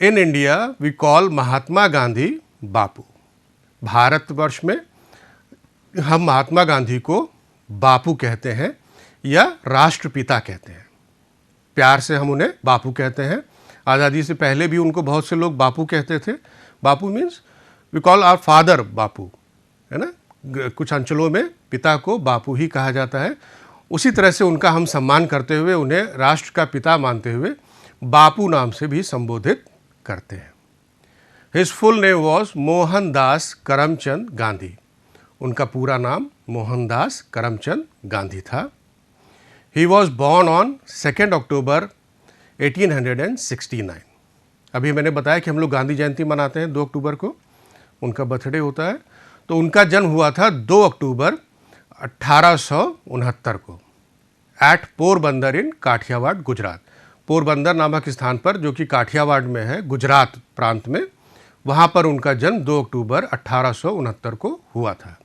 In India we call Mahatma Gandhi बापू। भारतवर्ष में हम महात्मा गांधी को बापू कहते हैं या राष्ट्रपिता कहते हैं। प्यार से हम उन्हें बापू कहते हैं। आज़ादी से पहले भी उनको बहुत से लोग बापू कहते थे। Bapu means we call our father Bapu, है ना। कुछ अंचलों में पिता को बापू ही कहा जाता है। उसी तरह से उनका हम सम्मान करते हुए उन्हें राष्ट्र का पिता मानते हुए बापू नाम से भी संबोधित करते हैं। His full name was Mohandas Karamchand Gandhi. उनका पूरा नाम मोहनदास करमचंद गांधी था। ही वॉज बॉर्न ऑन 2 अक्टूबर 1869। अभी मैंने बताया कि हम लोग गांधी जयंती मनाते हैं 2 अक्टूबर को, उनका बर्थडे होता है। तो उनका जन्म हुआ था 2 अक्टूबर 1869 को एट पोरबंदर इन काठियावाड़, गुजरात। पोरबंदर नामक स्थान पर, जो कि काठियावाड़ में है, गुजरात प्रांत में, वहाँ पर उनका जन्म 2 अक्टूबर 1869 को हुआ था।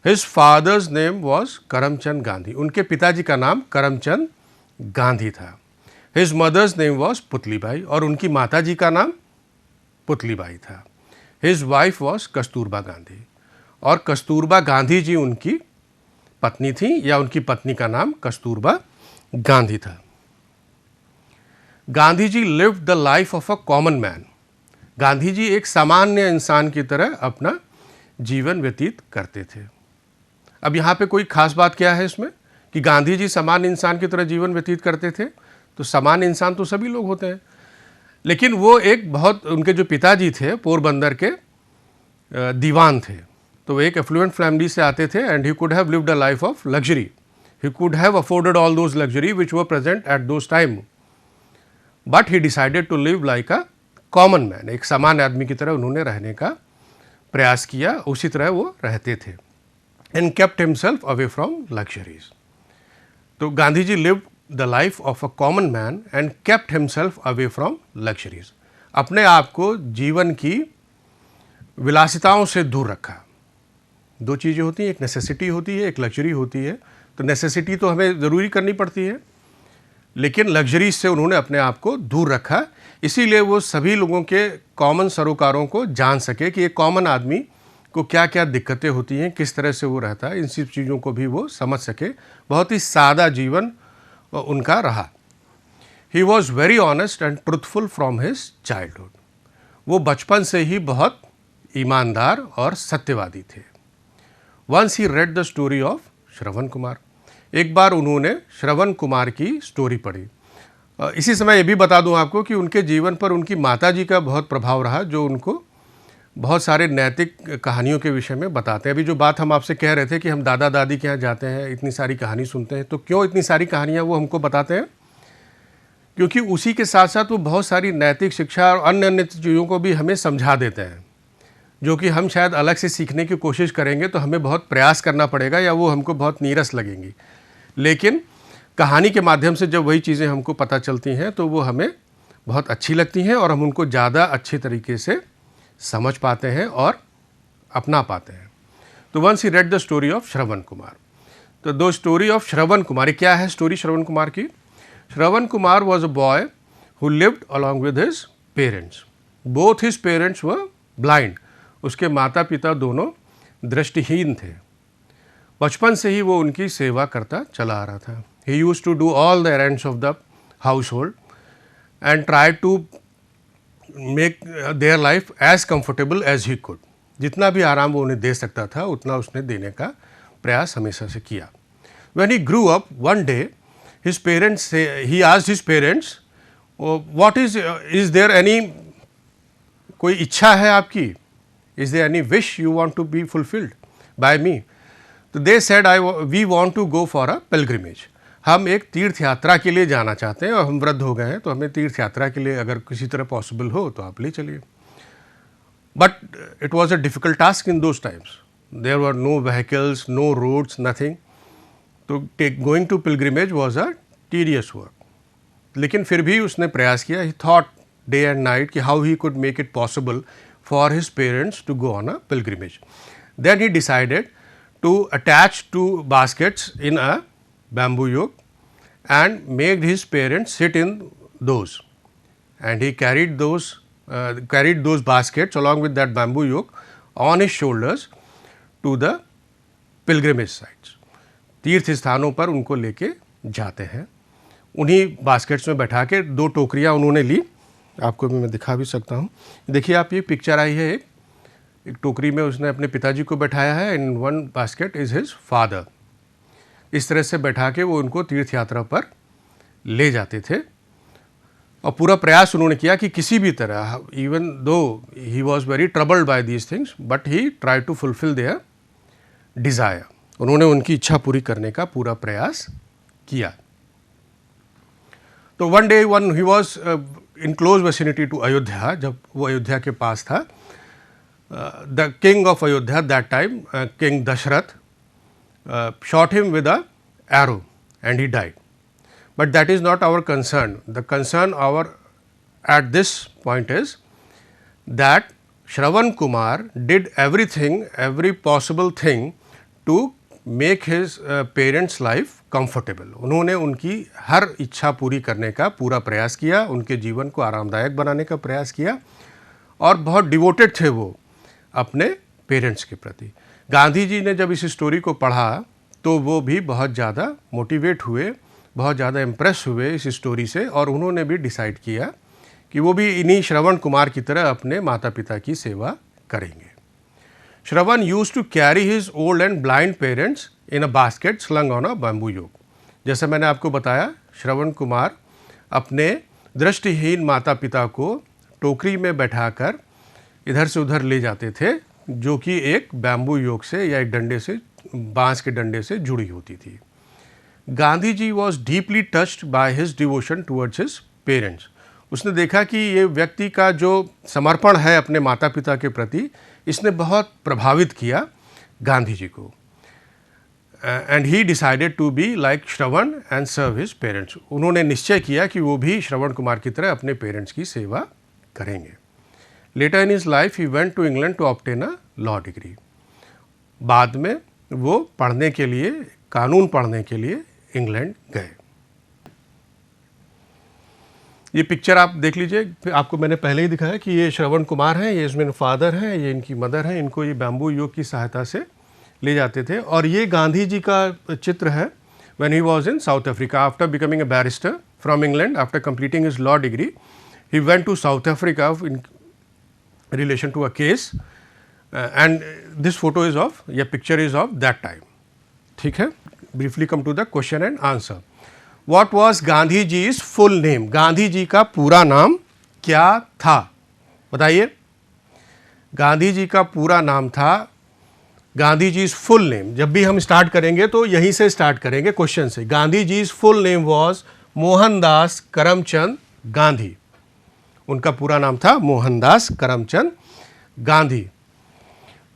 His father's name was Karamchand Gandhi. उनके पिताजी का नाम करमचंद गांधी था। His mother's name was Putlibai, और उनकी माताजी का नाम पुतलीबाई था। His wife was Kasturba Gandhi, और कस्तूरबा गांधी जी उनकी पत्नी थी, या उनकी पत्नी का नाम कस्तूरबा गांधी था। Gandhi ji lived the life of a common man. Gandhi ji एक सामान्य इंसान की तरह अपना जीवन व्यतीत करते थे। अब यहाँ पे कोई खास बात क्या है इसमें कि गांधी जी सामान्य इंसान की तरह जीवन व्यतीत करते थे? तो सामान्य इंसान तो सभी लोग होते हैं, लेकिन वो एक बहुत, उनके जो पिताजी थे पोरबंदर के दीवान थे, तो वो एक एफ्लुएंट फैमिली से आते थे, and he could have lived a life of luxury. He could have afforded all those luxury which were present at those time, but he decided to live like a common man. एक सामान्य आदमी की तरह उन्होंने रहने का प्रयास किया, उसी तरह वो रहते थे। And kept himself away from luxuries. तो Gandhi ji lived the life of a common man and kept himself away from luxuries. अपने आप को जीवन की विलासिताओं से दूर रखा। दो चीज़ें होती हैं, एक नेसेसिटी होती है, एक लग्जरी होती है। तो नेसेसिटी तो हमें ज़रूरी करनी पड़ती है, लेकिन लग्जरी से उन्होंने अपने आप को दूर रखा। इसीलिए वो सभी लोगों के कॉमन सरोकारों को जान सके कि एक कॉमन आदमी को क्या क्या दिक्कतें होती हैं, किस तरह से वो रहता है, इन सब चीज़ों को भी वो समझ सके। बहुत ही सादा जीवन उनका रहा। He was very honest and truthful from his childhood. वो बचपन से ही बहुत ईमानदार और सत्यवादी थे। Once he read the story of Shravan Kumar. एक बार उन्होंने श्रवण कुमार की स्टोरी पढ़ी। इसी समय ये भी बता दूं आपको कि उनके जीवन पर उनकी माताजी का बहुत प्रभाव रहा, जो उनको बहुत सारे नैतिक कहानियों के विषय में बताते हैं। अभी जो बात हम आपसे कह रहे थे कि हम दादा दादी के यहाँ जाते हैं, इतनी सारी कहानी सुनते हैं, तो क्यों इतनी सारी कहानियाँ वो हमको बताते हैं? क्योंकि उसी के साथ साथ वो बहुत सारी नैतिक शिक्षा और अन्य अन्य चीज़ों को भी हमें समझा देते हैं, जो कि हम शायद अलग से सीखने की कोशिश करेंगे तो हमें बहुत प्रयास करना पड़ेगा, या वो हमको बहुत नीरस लगेंगी। लेकिन कहानी के माध्यम से जब वही चीज़ें हमको पता चलती हैं तो वो हमें बहुत अच्छी लगती हैं, और हम उनको ज़्यादा अच्छे तरीके से समझ पाते हैं और अपना पाते हैं। तो once he read the story of Shravan Kumar. तो दो स्टोरी ऑफ श्रवण कुमार, क्या है स्टोरी श्रवण कुमार की? Shravan Kumar was a boy who lived along with his parents. Both his parents were blind. उसके माता पिता दोनों दृष्टिहीन थे। बचपन से ही वो उनकी सेवा करता चला आ रहा था। He used to do all the errands of the household and try to make their life as comfortable as he could. जितना भी आराम वो उन्हें दे सकता था उतना उसने देने का प्रयास हमेशा से किया। When he grew up, one day his parents he asked his parents, what is there any, कोई इच्छा है आपकी? Is there any wish you want to be fulfilled by me? तो they said we want to go for a pilgrimage. हम एक तीर्थ यात्रा के लिए जाना चाहते हैं, और हम वृद्ध हो गए हैं, तो हमें तीर्थ यात्रा के लिए अगर किसी तरह पॉसिबल हो तो आप ले चलिए। But it was a difficult task in those times. There were no vehicles, no roads, nothing. तो going to pilgrimage was a tedious work. लेकिन फिर भी उसने प्रयास किया। He thought day and night कि how he could make it possible for his parents to go on a pilgrimage. Then he decided to attach 2 baskets in a bamboo yoke and made his parents sit in those. and he carried those baskets along with that bamboo yoke on his shoulders to the pilgrimage sites. तीर्थ स्थानों पर उनको लेके जाते हैं. उन्हीं baskets में बैठा के 2 टोकरियाँ उन्होंने ली. आपको भी मैं दिखा भी सकता हूँ. देखिए आप, ये पिक्चर आई है, एक टोकरी में उसने अपने पिताजी को बैठाया है, and one basket is his father. इस तरह से बैठा के वो उनको तीर्थ यात्रा पर ले जाते थे. और पूरा प्रयास उन्होंने किया कि किसी भी तरह, even though he was very troubled by these things, but he try to fulfil their desire. उन्होंने उनकी इच्छा पूरी करने का पूरा प्रयास किया. तो one day one he was in close vicinity to Ayodhya, जब वो अयोध्या के पास था, the king of Ayodhya that time, king Dasharath, shot him with a arrow and he died. But that is not our concern. The concern at this point is that Shravan Kumar did everything, every possible thing to make his parents' life comfortable. उन्होंने उनकी हर इच्छा पूरी करने का पूरा प्रयास किया, उनके जीवन को आरामदायक बनाने का प्रयास किया, और बहुत डिवोटेड थे वो अपने पेरेंट्स के प्रति. गांधी जी ने जब इस स्टोरी को पढ़ा तो वो भी बहुत ज़्यादा मोटिवेट हुए, बहुत ज़्यादा इम्प्रेस हुए इस स्टोरी से, और उन्होंने भी डिसाइड किया कि वो भी इन्हीं श्रवण कुमार की तरह अपने माता पिता की सेवा करेंगे. Shravan used to carry his old and blind parents in a basket slung on a bamboo yoke. जैसे मैंने आपको बताया, श्रवण कुमार अपने दृष्टिहीन माता पिता को टोकरी में बैठाकर इधर से उधर ले जाते थे, जो कि एक बैम्बू योक से या एक डंडे से, बांस के डंडे से जुड़ी होती थी. Gandhi ji was deeply touched by his devotion towards his parents. उसने देखा कि ये व्यक्ति का जो समर्पण है अपने माता पिता के प्रति, इसने बहुत प्रभावित किया गांधी जी को. And he decided to be like Shravan and serve his parents. उन्होंने निश्चय किया कि वो भी श्रवण कुमार की तरह अपने पेरेंट्स की सेवा करेंगे. Later in his life, he went to England to obtain a law degree. बाद में वो पढ़ने के लिए, कानून पढ़ने के लिए इंग्लैंड गए. ये पिक्चर आप देख लीजिए, आपको मैंने पहले ही दिखाया कि ये श्रवण कुमार हैं, ये इसमें फादर हैं, ये इनकी मदर हैं. इनको ये बैम्बू योग की सहायता से ले जाते थे. और ये गांधी जी का चित्र है when he was in South Africa after becoming a barrister from England. After completing his law degree, he went to South Africa in relation to a case, and this photo is of, या picture is of that time. ठीक है. Briefly come to the question and answer. What was Gandhi जी's full name? Gandhi ji का पूरा नाम क्या था? बताइए. गांधी जी का पूरा नाम था, गांधी जी's full name. जब भी हम स्टार्ट करेंगे तो यहीं से स्टार्ट करेंगे क्वेश्चन से. Gandhi जी's full name was Mohandas Karamchand Gandhi. उनका पूरा नाम था Mohandas Karamchand Gandhi.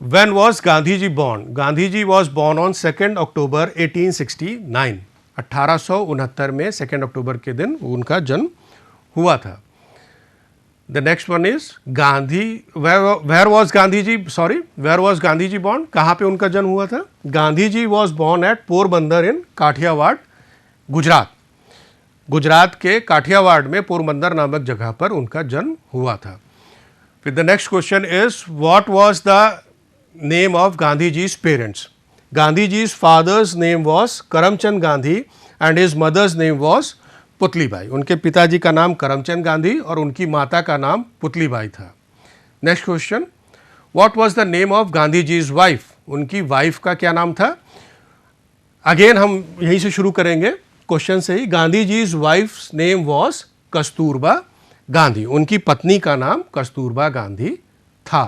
When was Gandhi ji born? Gandhi ji was born on 2 अक्टूबर 1869. 1869 में 2 अक्टूबर के दिन उनका जन्म हुआ था. The next one is Gandhi. Where was Gandhi ji? Sorry, where was Gandhi ji born? कहाँ पे उनका जन्म हुआ था? गांधी जी was born at Porbandar in Kathiawar, Gujarat. Gujarat के काठियावाड़ में पोरबंदर नामक जगह पर उनका जन्म हुआ था. फिर the next question is, what was the name of Gandhi ji's parents? Gandhi ji's father's name was Karamchand Gandhi and his mother's name was Putlibai. उनके पिताजी का नाम करमचंद गांधी और उनकी माता का नाम पुतलीबाई था. Next question, what was the name of Gandhi ji's wife? उनकी वाइफ का क्या नाम था? अगेन हम यहीं से शुरू करेंगे क्वेश्चन से ही. Gandhi ji's wife's name was Kasturba Gandhi. उनकी पत्नी का नाम कस्तूरबा गांधी था.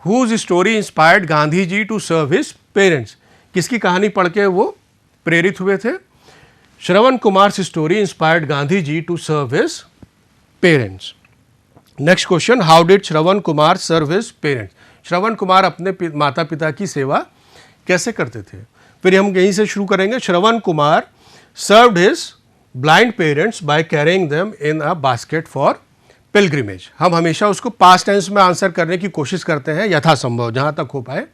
Whose story inspired Gandhi ji to serve his parents? किसकी कहानी पढ़ के वो प्रेरित हुए थे? Shravan Kumar story inspired Gandhi ji to serve his parents. Next question, how did Shravan Kumar serve his parents? Shravan Kumar अपने माता पिता की सेवा कैसे करते थे? फिर हम यहीं से शुरू करेंगे. Shravan Kumar served his blind parents by carrying them in a basket for pilgrimage. हम हमेशा उसको पास्ट टेंस में आंसर करने की कोशिश करते हैं यथासंभव, जहाँ तक हो पाए.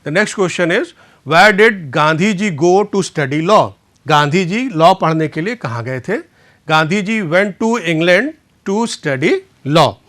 The next question is, where did Gandhi ji go to study law? Gandhi ji law पढ़ने के लिए कहाँ गए थे? Gandhi ji went to England to study law.